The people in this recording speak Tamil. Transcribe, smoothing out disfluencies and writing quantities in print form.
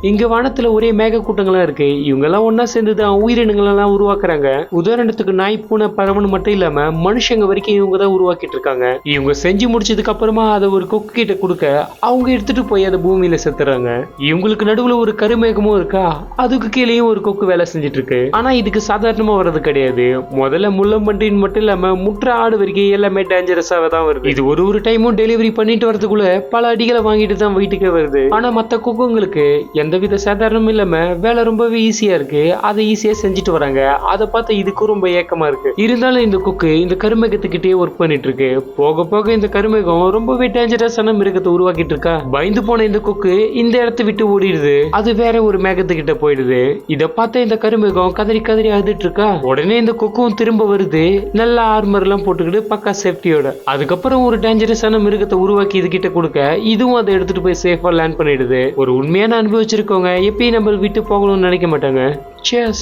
இங்க வானத்துல ஒரே மேக கூட்டங்களா இருக்கு. இவங்க எல்லாம் ஒன்னா சேர்ந்துதான் உயிரினங்கள் எல்லாம் உருவாக்குறாங்க. உதாரணத்துக்கு நாய், பூனை, பறவைன்னு மட்டும் இல்லாம மனுஷங்க வரைக்கும் இவங்க தான் உருவாக்கிட்டு இருக்காங்க. இவங்க செஞ்சு முடிச்சதுக்கு அப்புறமா அதை ஒரு கொக்கு கிட்ட கொடுக்க அவங்க எடுத்துட்டு போய் அதை பூமியில செத்துறாங்க. இவங்களுக்கு நடுவுல ஒரு கருமேகமும் இருக்கா, அதுக்கு கீழேயும் ஒரு கொக்கு வேலை செஞ்சுட்டு இருக்கு. ஆனா இதுக்கு சாதாரணமா வர்றது கிடையாது. முதல்ல முள்ளம்பன்றின்னு மட்டும் இல்லாம முற்ற ஆடு வரைக்கும் எல்லாமே டேஞ்சரஸாக தான் வருது. இது ஒரு டைமும் டெலிவரி பண்ணிட்டு வரதுக்குள்ள பல அடிகளை வாங்கிட்டு தான் வீட்டுக்கே வருது. ஆனா மத்த கொக்குங்களுக்கு எந்தவித சாதாரணமும் இல்லாம வேலை ரொம்பவே ஈஸியா இருக்கு. அதை ஈஸியா செஞ்சுட்டு வராங்க. அதை பார்த்து இதுக்கு ரொம்ப ஏக்கமா இருக்கு. இருந்தாலும் இந்த கொக்கு இந்த கருமேகத்துக்கிட்டே ஒர்க் பண்ணிட்டு இருக்கு. போக போக இந்த கருமேகம் ரொம்பவே டேஞ்சரஸான மிருகத்தை உருவாக்கிட்டு இருக்கா. பயந்து போன இந்த கொக்கு இந்த இடத்தை விட்டு ஓடிடுது. அது வேற ஒரு மேகத்துக்கிட்ட போயிடுது. இதை பார்த்த இந்த கருமேகம் கதறி கதறி அழுதுட்டு இருக்கா. உடனே இந்த கொக்கும் திரும்ப வருது, நல்ல ஆர்மர் எல்லாம் போட்டுக்கிட்டு பக்கா சேஃப்டியோட. அதுக்கப்புறம் ஒரு டேஞ்சரஸான மிருகத்தை உருவாக்கி இது கிட்ட கொடுக்க இதுவும் அதை எடுத்துட்டு போய் சேஃபா லேண்ட் பண்ணிடுது. ஒரு உண்மையான அனுபவிச்சிருக்கவங்க எப்பயும் நம்ம விட்டு போகணும்னு நினைக்க மாட்டாங்க. Cheers.